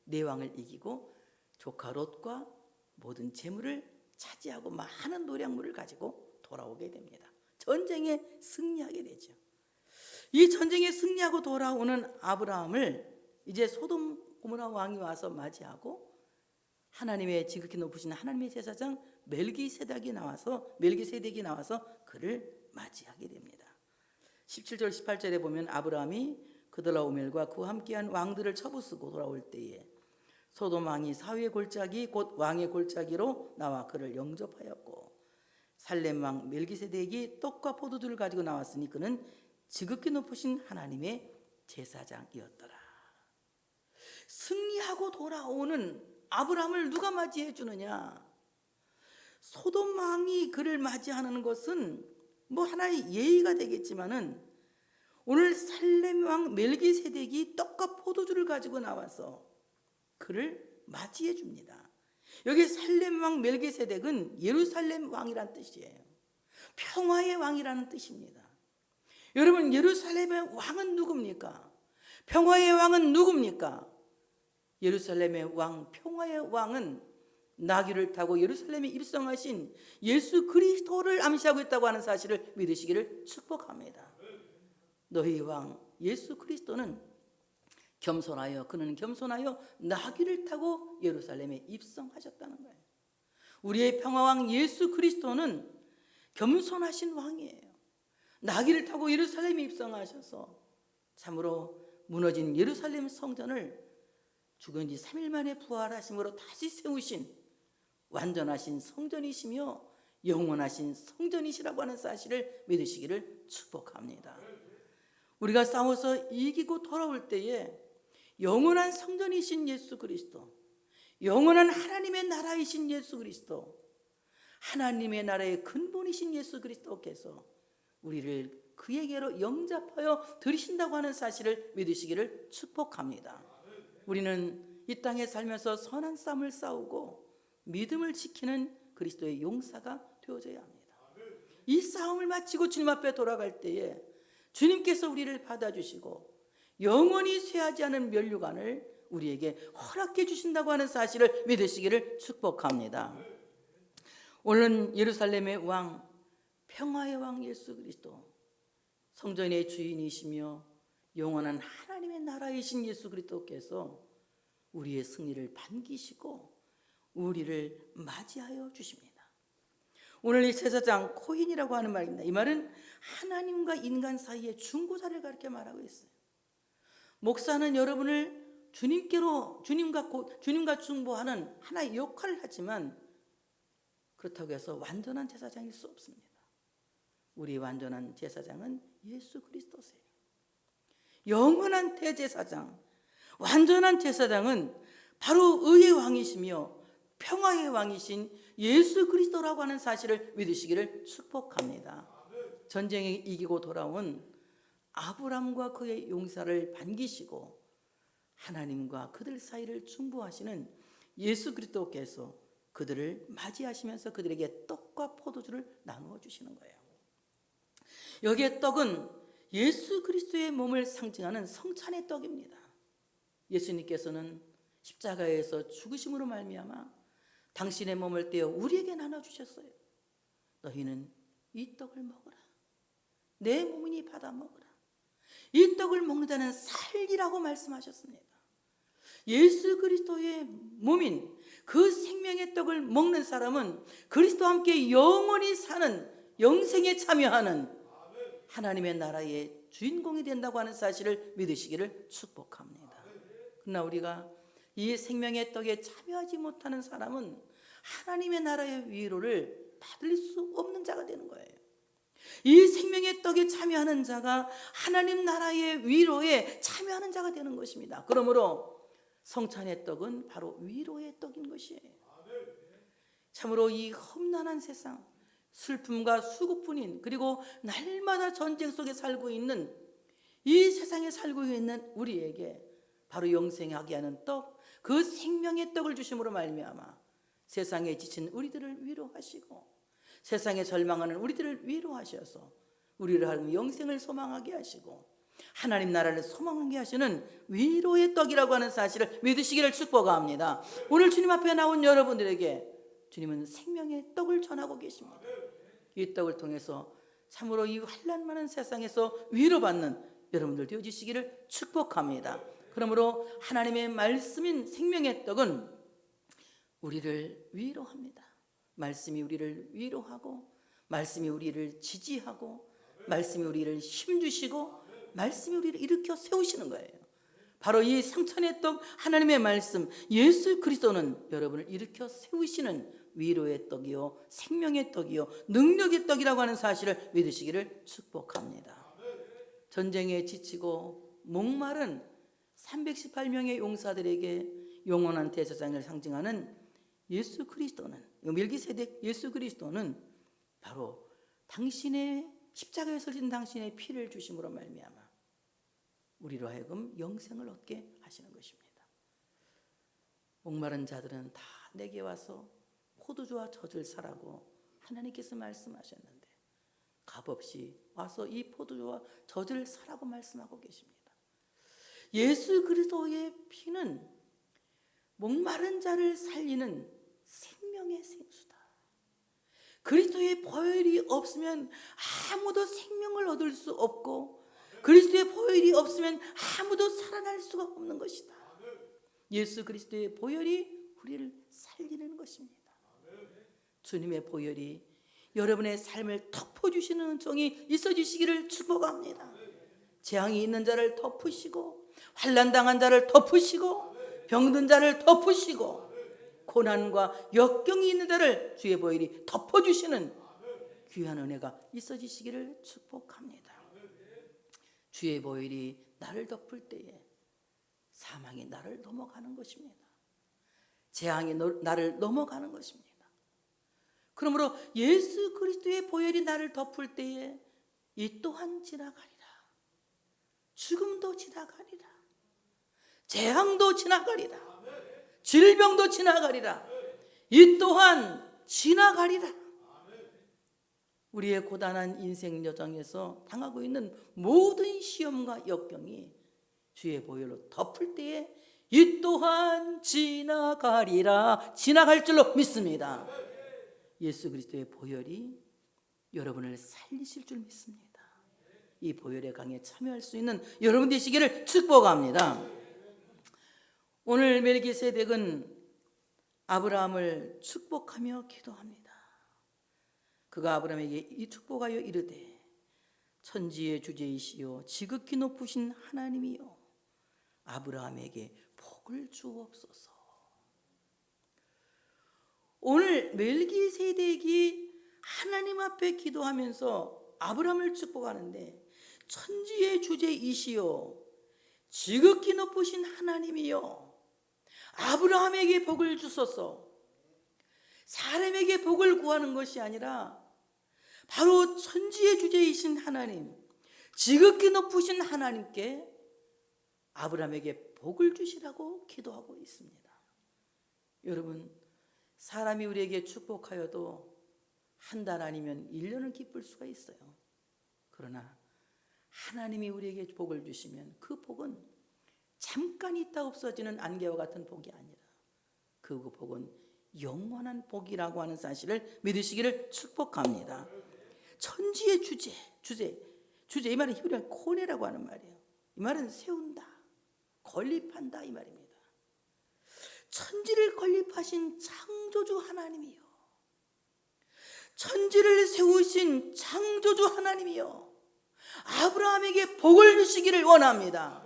네 왕을 이기고 조카 롯과 모든 재물을 차지하고 많은 노량물을 가지고 돌아오게 됩니다. 전쟁에 승리하게 되죠. 이 전쟁에 승리하고 돌아오는 아브라함을 이제 소돔 고모라 왕이 와서 맞이하고 하나님의 지극히 높으신 하나님의 제사장 멜기세덱이 나와서 그를 맞이하게 됩니다. 17절 18절에 보면 아브라함이 그들라오멜과 그와 함께한 왕들을 처부수고 돌아올 때에 소돔 왕이 사위의 골짜기 곧 왕의 골짜기로 나와 그를 영접하였고 살렘 왕 멜기세덱이 떡과 포도주를 가지고 나왔으니 그는 지극히 높으신 하나님의 제사장이었더라. 승리하고 돌아오는 아브라함을 누가 맞이해 주느냐? 소돔 왕이 그를 맞이하는 것은 뭐 하나의 예의가 되겠지만은 오늘 살렘 왕 멜기세덱이 떡과 포도주를 가지고 나와서 그를 맞이해 줍니다. 여기 살렘 왕 멜기세덱은 예루살렘 왕이란 뜻이에요. 평화의 왕이라는 뜻입니다. 여러분, 예루살렘의 왕은 누굽니까? 평화의 왕은 누굽니까? 예루살렘의 왕, 평화의 왕은 나귀를 타고 예루살렘에 입성하신 예수 그리스도를 암시하고 있다고 하는 사실을 믿으시기를 축복합니다. 너희 왕 예수 그리스도는 그는 겸손하여 나귀를 타고 예루살렘에 입성하셨다는 거예요. 우리의 평화왕 예수 그리스도는 겸손하신 왕이에요. 나귀를 타고 예루살렘에 입성하셔서 참으로 무너진 예루살렘 성전을 죽은 지 3일 만에 부활하심으로 다시 세우신 완전하신 성전이시며 영원하신 성전이시라고 하는 사실을 믿으시기를 축복합니다. 우리가 싸워서 이기고 돌아올 때에 영원한 성전이신 예수 그리스도, 영원한 하나님의 나라이신 예수 그리스도, 하나님의 나라의 근본이신 예수 그리스도께서 우리를 그에게로 영접하여 들이신다고 하는 사실을 믿으시기를 축복합니다. 우리는 이 땅에 살면서 선한 싸움을 싸우고 믿음을 지키는 그리스도의 용사가 되어져야 합니다. 이 싸움을 마치고 주님 앞에 돌아갈 때에 주님께서 우리를 받아주시고 영원히 쇠하지 않은 면류관을 우리에게 허락해 주신다고 하는 사실을 믿으시기를 축복합니다. 오늘은 예루살렘의 왕, 평화의 왕 예수 그리스도, 성전의 주인이시며 영원한 하나님의 나라이신 예수 그리스도께서 우리의 승리를 반기시고 우리를 맞이하여 주십니다. 오늘 이 제사장 코인이라고 하는 말입니다. 이 말은 하나님과 인간 사이의 중보자를 가르쳐 말하고 있어요. 목사는 여러분을 주님과 중보하는 하나의 역할을 하지만 그렇다고 해서 완전한 제사장일 수 없습니다. 우리 완전한 제사장은 예수 그리스도세요. 영원한 대제사장, 완전한 제사장은 바로 의의 왕이시며 평화의 왕이신 예수 그리스도라고 하는 사실을 믿으시기를 축복합니다. 전쟁에 이기고 돌아온 아브람과 그의 용사를 반기시고 하나님과 그들 사이를 중보하시는 예수 그리스도께서 그들을 맞이하시면서 그들에게 떡과 포도주를 나누어 주시는 거예요. 여기에 떡은 예수 그리스도의 몸을 상징하는 성찬의 떡입니다. 예수님께서는 십자가에서 죽으심으로 말미암아 당신의 몸을 떼어 우리에게 나눠주셨어요. 너희는 이 떡을 먹으라. 내 몸이니 받아 먹으라. 이 떡을 먹는 자는 살리라고 말씀하셨습니다. 예수 그리스도의 몸인 그 생명의 떡을 먹는 사람은 그리스도와 함께 영원히 사는 영생에 참여하는 하나님의 나라의 주인공이 된다고 하는 사실을 믿으시기를 축복합니다. 그러나 우리가 이 생명의 떡에 참여하지 못하는 사람은 하나님의 나라의 위로를 받을 수 없는 자가 되는 거예요. 이 생명의 떡에 참여하는 자가 하나님 나라의 위로에 참여하는 자가 되는 것입니다. 그러므로 성찬의 떡은 바로 위로의 떡인 것이에요. 참으로 이 험난한 세상, 슬픔과 수고뿐인, 그리고 날마다 전쟁 속에 살고 있는 이 세상에 살고 있는 우리에게 바로 영생하게 하는 떡, 그 생명의 떡을 주심으로 말미암아 세상에 지친 우리들을 위로하시고 세상에 절망하는 우리들을 위로하셔서 우리를 하는 영생을 소망하게 하시고 하나님 나라를 소망하게 하시는 위로의 떡이라고 하는 사실을 믿으시기를 축복합니다. 오늘 주님 앞에 나온 여러분들에게 주님은 생명의 떡을 전하고 계십니다. 이 떡을 통해서 참으로 이 환난 많은 세상에서 위로받는 여러분들 되어주시기를 축복합니다. 그러므로 하나님의 말씀인 생명의 떡은 우리를 위로합니다. 말씀이 우리를 위로하고 말씀이 우리를 지지하고 말씀이 우리를 힘주시고 말씀이 우리를 일으켜 세우시는 거예요. 바로 이 성찬의 떡 하나님의 말씀 예수 그리스도는 여러분을 일으켜 세우시는 위로의 떡이요 생명의 떡이요 능력의 떡이라고 하는 사실을 믿으시기를 축복합니다. 전쟁에 지치고 목마른 318명의 용사들에게 영원한 대제사장을 상징하는 예수 그리스도는, 멜기세덱 예수 그리스도는 바로 당신의 십자가에 설진 당신의 피를 주심으로 말미암아 우리로 하여금 영생을 얻게 하시는 것입니다. 목마른 자들은 다 내게 와서 포도주와 젖을 사라고 하나님께서 말씀하셨는데 값없이 와서 이 포도주와 젖을 사라고 말씀하고 계십니다. 예수 그리스도의 피는 목마른 자를 살리는 생명의 생수다. 그리스도의 보혈이 없으면 아무도 생명을 얻을 수 없고 그리스도의 보혈이 없으면 아무도 살아날 수가 없는 것이다. 예수 그리스도의 보혈이 우리를 살리는 것입니다. 주님의 보혈이 여러분의 삶을 덮어주시는 은총이 있어주시기를 축복합니다. 재앙이 있는 자를 덮으시고 환난당한 자를 덮으시고 병든 자를 덮으시고 고난과 역경이 있는 자를 주의 보혈이 덮어주시는 귀한 은혜가 있어지시기를 축복합니다. 주의 보혈이 나를 덮을 때에 사망이 나를 넘어가는 것입니다. 재앙이 나를 넘어가는 것입니다. 그러므로 예수 그리스도의 보혈이 나를 덮을 때에 이 또한 지나가리라. 죽음도 지나가리라. 재앙도 지나가리라. 질병도 지나가리라. 이 또한 지나가리라. 우리의 고단한 인생 여정에서 당하고 있는 모든 시험과 역경이 주의 보혈로 덮을 때에 이 또한 지나가리라. 지나갈 줄로 믿습니다. 예수 그리스도의 보혈이 여러분을 살리실 줄 믿습니다. 이 보혈의 강에 참여할 수 있는 여러분 되시기를 축복합니다. 오늘 멜기세덱은 아브라함을 축복하며 기도합니다. 그가 아브라함에게 이 축복하여 이르되 천지의 주제이시요 지극히 높으신 하나님이요 아브라함에게 복을 주옵소서. 오늘 멜기세덱이 하나님 앞에 기도하면서 아브라함을 축복하는데 천지의 주제이시요 지극히 높으신 하나님이요 아브라함에게 복을 주소서. 사람에게 복을 구하는 것이 아니라 바로 천지의 주제이신 하나님, 지극히 높으신 하나님께 아브라함에게 복을 주시라고 기도하고 있습니다. 여러분, 사람이 우리에게 축복하여도 한 달 아니면 1년은 기쁠 수가 있어요. 그러나 하나님이 우리에게 복을 주시면 그 복은 잠깐 있다 없어지는 안개와 같은 복이 아니라 그 복은 영원한 복이라고 하는 사실을 믿으시기를 축복합니다. 천지의 주제 이 말은 히브리어 코네라고 하는 말이에요. 이 말은 세운다, 건립한다 이 말입니다. 천지를 건립하신 창조주 하나님이요, 천지를 세우신 창조주 하나님이요 아브라함에게 복을 주시기를 원합니다.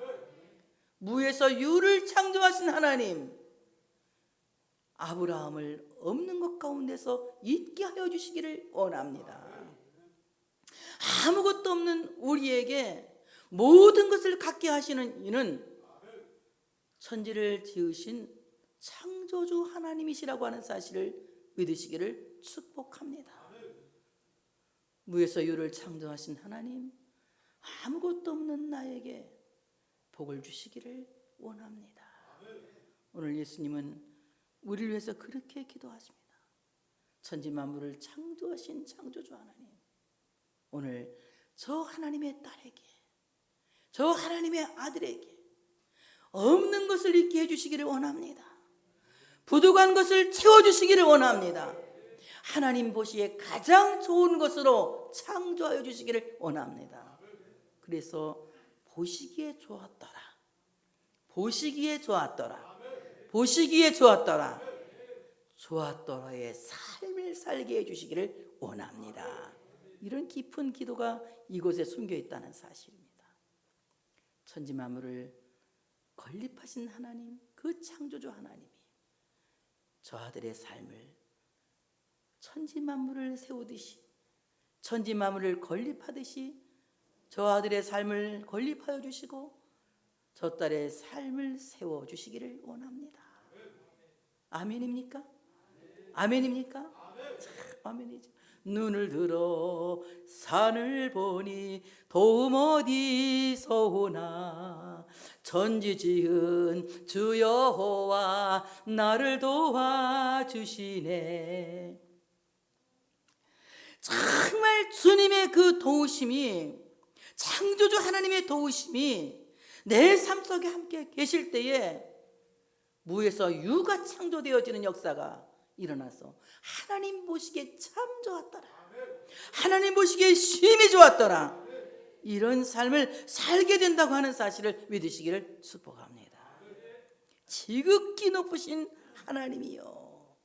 무에서 유를 창조하신 하나님, 아브라함을 없는 것 가운데서 있게 하여 주시기를 원합니다. 아무것도 없는 우리에게 모든 것을 갖게 하시는 이는 천지를 지으신 창조주 하나님이시라고 하는 사실을 믿으시기를 축복합니다. 무에서 유를 창조하신 하나님, 아무것도 없는 나에게 복을 주시기를 원합니다. 오늘 예수님은 우리를 위해서 그렇게 기도하십니다. 천지 만물을 창조하신 창조주 하나님, 오늘 저 하나님의 딸에게, 저 하나님의 아들에게 없는 것을 있게 해주시기를 원합니다. 부족한 것을 채워주시기를 원합니다. 하나님 보시기에 가장 좋은 것으로 창조하여 주시기를 원합니다. 그래서 보시기에 좋았더라, 보시기에 좋았더라, 보시기에 좋았더라, 좋았더라의 삶을 살게 해주시기를 원합니다. 이런 깊은 기도가 이곳에 숨겨 있다는 사실입니다. 천지 만물을 건립하신 하나님, 그 창조주 하나님이 저 아들의 삶을 천지 만물을 세우듯이, 천지 만물을 건립하듯이 저 아들의 삶을 건립하여 주시고 저 딸의 삶을 세워주시기를 원합니다. 아멘입니까? 아멘입니까? 참, 아멘이죠. 눈을 들어 산을 보니 도움 어디서 오나, 천지 지은 주 여호와 나를 도와주시네. 정말 주님의 그 도우심이, 창조주 하나님의 도우심이 내 삶 속에 함께 계실 때에 무에서 유가 창조되어지는 역사가 일어나서 하나님 보시기에 참 좋았더라, 하나님 보시기에 심히 좋았더라, 이런 삶을 살게 된다고 하는 사실을 믿으시기를 축복합니다. 지극히 높으신 하나님이요,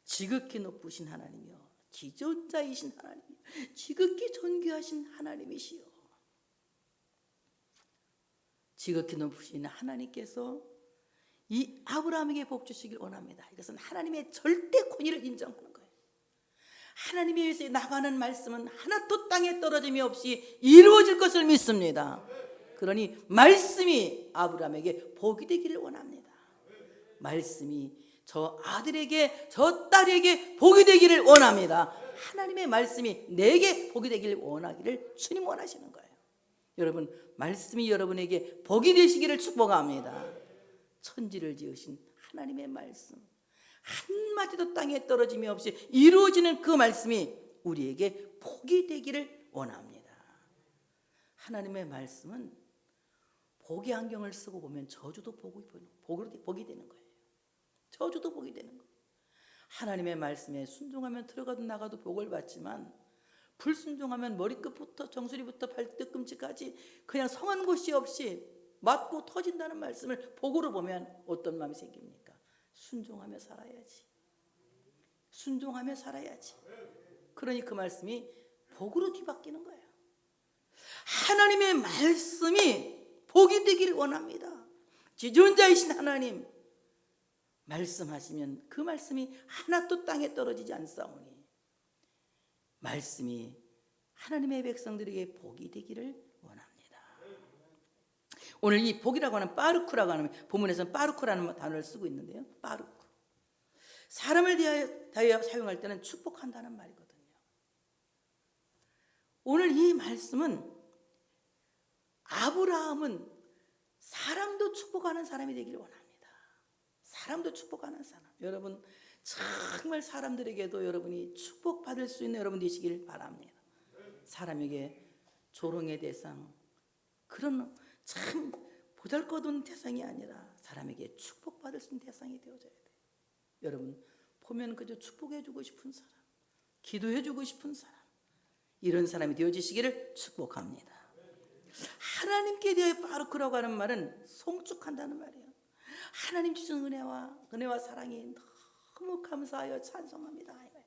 지극히 높으신 하나님이요, 기존자이신 하나님, 지극히 존귀하신 하나님이시요, 지극히 높으신 하나님께서 이 아브라함에게 복 주시길 원합니다. 이것은 하나님의 절대 권위를 인정하는 거예요. 하나님에 의해서 나가는 말씀은 하나도 땅에 떨어짐이 없이 이루어질 것을 믿습니다. 그러니 말씀이 아브라함에게 복이 되기를 원합니다. 말씀이 저 아들에게, 저 딸에게 복이 되기를 원합니다. 하나님의 말씀이 내게 복이 되길 원하기를 주님 원하시는 거예요. 여러분, 말씀이 여러분에게 복이 되시기를 축복합니다. 천지를 지으신 하나님의 말씀, 한마디도 땅에 떨어짐이 없이 이루어지는 그 말씀이 우리에게 복이 되기를 원합니다. 하나님의 말씀은 복의 안경을 쓰고 보면 저주도 복이 되는 거예요. 저주도 복이 되는 거예요. 하나님의 말씀에 순종하면 들어가도 나가도 복을 받지만 불순종하면 머리끝부터 정수리부터 발뒤꿈치까지 그냥 성한 곳이 없이 맞고 터진다는 말씀을 복으로 보면 어떤 마음이 생깁니까? 순종하며 살아야지. 순종하며 살아야지. 그러니 그 말씀이 복으로 뒤바뀌는 거예요. 하나님의 말씀이 복이 되기를 원합니다. 지존자이신 하나님 말씀하시면 그 말씀이 하나도 땅에 떨어지지 않사오니 말씀이 하나님의 백성들에게 복이 되기를 원합니다. 오늘 이 복이라고 하는 빠르쿠라고 하는, 본문에서는 빠르쿠라는 단어를 쓰고 있는데요. 빠르쿠, 사람을 대하여 사용할 때는 축복한다는 말이거든요. 오늘 이 말씀은 아브라함은 사람도 축복하는 사람이 되기를 원합니다. 사람도 축복하는 사람. 여러분, 정말 사람들에게도 여러분이 축복받을 수 있는 여러분 되시길 바랍니다. 사람에게 조롱의 대상, 그런 참 보잘것없는 대상이 아니라 사람에게 축복받을 수 있는 대상이 되어져야 돼요. 여러분, 보면 그저 축복해주고 싶은 사람, 기도해주고 싶은 사람, 이런 사람이 되어지시기를 축복합니다. 하나님께 대하여 바르크라고 하는 말은 송축한다는 말이에요. 하나님 주신 은혜와 사랑이 너무 감사하여 찬송합니다, 이 말이에요.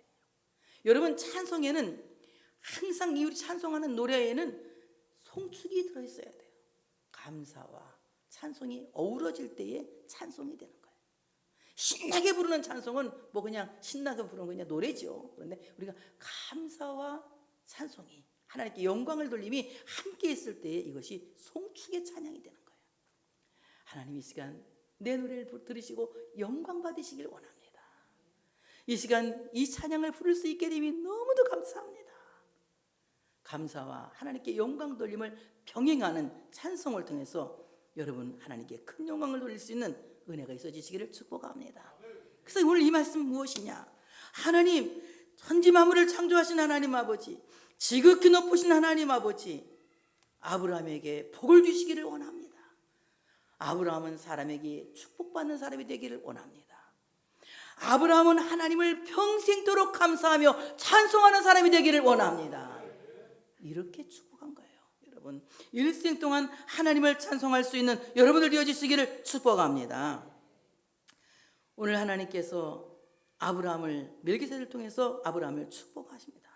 여러분, 찬송에는 항상 우리 찬송하는 노래에는 송축이 들어있어야 돼요. 감사와 찬송이 어우러질 때에 찬송이 되는 거예요. 신나게 부르는 찬송은 뭐 그냥 신나게 부르는 그냥 노래죠. 그런데 우리가 감사와 찬송이, 하나님께 영광을 돌림이 함께 있을 때에 이것이 송축의 찬양이 되는 거예요. 하나님, 이 시간 내 노래를 들으시고 영광 받으시길 원합니다. 이 시간 이 찬양을 부를 수 있게 되니 너무도 감사합니다. 감사와 하나님께 영광 돌림을 병행하는 찬송을 통해서 여러분 하나님께 큰 영광을 돌릴 수 있는 은혜가 있어지시기를 축복합니다. 그래서 오늘 이 말씀은 무엇이냐? 하나님, 천지 만물을 창조하신 하나님 아버지, 지극히 높으신 하나님 아버지, 아브라함에게 복을 주시기를 원합니다. 아브라함은 사람에게 축복받는 사람이 되기를 원합니다. 아브라함은 하나님을 평생도록 감사하며 찬송하는 사람이 되기를 원합니다. 이렇게 축복한 거예요. 여러분, 일생 동안 하나님을 찬송할 수 있는 여러분들 되어주시기를 축복합니다. 오늘 하나님께서 아브라함을, 멜기세덱을 통해서 아브라함을 축복하십니다.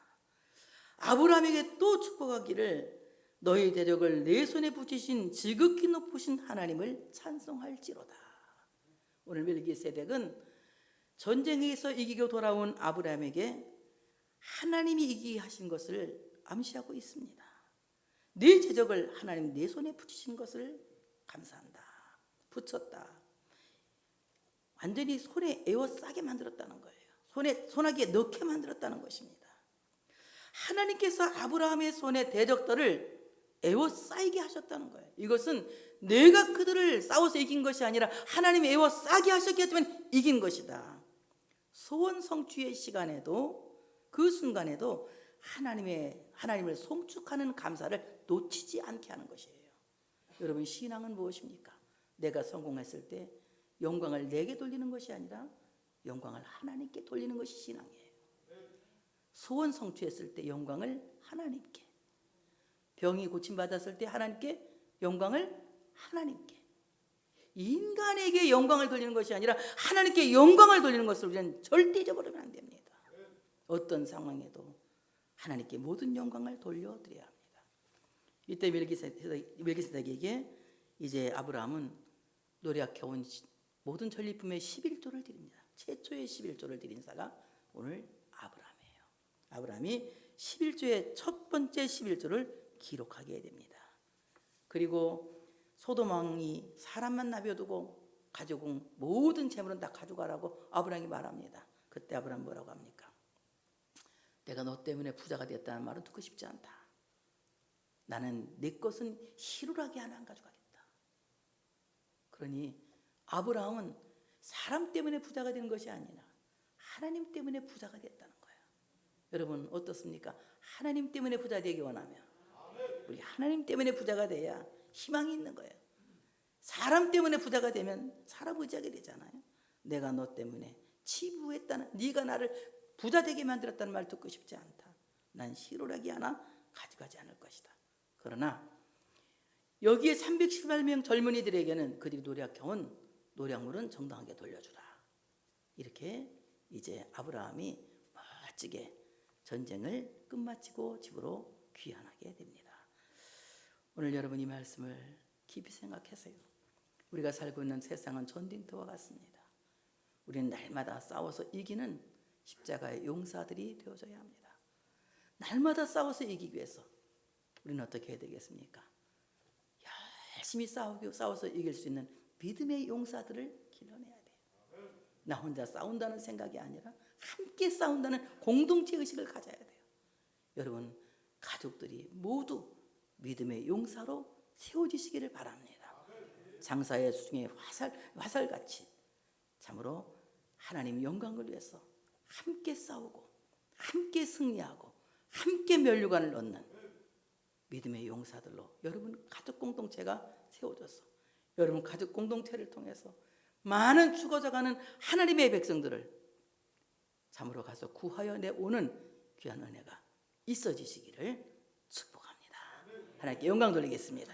아브라함에게 또 축복하기를 너희 대적을 내 손에 붙이신 지극히 높으신 하나님을 찬송할지로다. 오늘 멜기세덱은 전쟁에서 이기고 돌아온 아브라함에게 하나님이 이기게 하신 것을 암시하고 있습니다. 내 제적을 하나님 내 손에 붙이신 것을 감사한다. 붙였다. 완전히 손에 에워싸게 만들었다는 거예요. 손아귀에 넣게 만들었다는 것입니다. 하나님께서 아브라함의 손에 대적들을 에워싸이게 하셨다는 거예요. 이것은 내가 그들을 싸워서 이긴 것이 아니라 하나님이 에워싸게 하셨기 때문에 이긴 것이다. 소원 성취의 시간에도, 그 순간에도 하나님을 송축하는 감사를 놓치지 않게 하는 것이에요. 여러분, 신앙은 무엇입니까? 내가 성공했을 때 영광을 내게 돌리는 것이 아니라 영광을 하나님께 돌리는 것이 신앙이에요. 소원 성취했을 때 영광을 하나님께, 병이 고침받았을 때 하나님께, 영광을 하나님께, 인간에게 영광을 돌리는 것이 아니라 하나님께 영광을 돌리는 것을 우리는 절대 잊어버리면 안 됩니다. 어떤 상황에도 하나님께 모든 영광을 돌려드려야 합니다. 이때 멜기세덱에게 이제 아브라함은 노력해온 모든 전리품의 11조를 드립니다. 최초의 11조를 드린 자가 오늘 아브라함이에요. 아브라함이 11조의 첫 번째 11조를 기록하게 됩니다. 그리고 소돔 왕이 사람만 남겨두고 가져온 모든 재물은 다 가져가라고 아브라함이 말합니다. 그때 아브라함 뭐라고 합니까? 내가 너 때문에 부자가 되었다는 말은 듣고 싶지 않다. 나는 내 것은 희루라기 하나 안 가져가겠다. 그러니 아브라함은 사람 때문에 부자가 된 것이 아니라 하나님 때문에 부자가 됐다는 거예요. 여러분 어떻습니까? 하나님 때문에 부자 되기 원하면 우리 하나님 때문에 부자가 돼야 희망이 있는 거예요. 사람 때문에 부자가 되면 사람 의지하게 되잖아요. 내가 너 때문에 치부했다는, 네가 나를 부자 되게 만들었다는 말 듣고 싶지 않다. 난 희루라기 하나 가져가지 않을 것이다. 그러나 여기에 318명 젊은이들에게는 그들이 노력해온 노력물은 정당하게 돌려주라. 이렇게 이제 아브라함이 멋지게 전쟁을 끝마치고 집으로 귀환하게 됩니다. 오늘 여러분 이 말씀을 깊이 생각하세요. 우리가 살고 있는 세상은 전쟁터와 같습니다. 우리는 날마다 싸워서 이기는 십자가의 용사들이 되어져야 합니다. 날마다 싸워서 이기기 위해서 우리는 어떻게 해야 되겠습니까? 열심히 싸워서 이길 수 있는 믿음의 용사들을 길러내야 돼요. 나 혼자 싸운다는 생각이 아니라 함께 싸운다는 공동체 의식을 가져야 돼요. 여러분 가족들이 모두 믿음의 용사로 세워지시기를 바랍니다. 장사의 수중에 화살같이 참으로 하나님 영광을 위해서 함께 싸우고 함께 승리하고 함께 면류관을 얻는 믿음의 용사들로 여러분 가족 공동체가 세워져서 여러분 가족 공동체를 통해서 많은 죽어져가는 하나님의 백성들을 참으로 가서 구하여 내오는 귀한 은혜가 있어지시기를 축복합니다. 하나님께 영광 돌리겠습니다.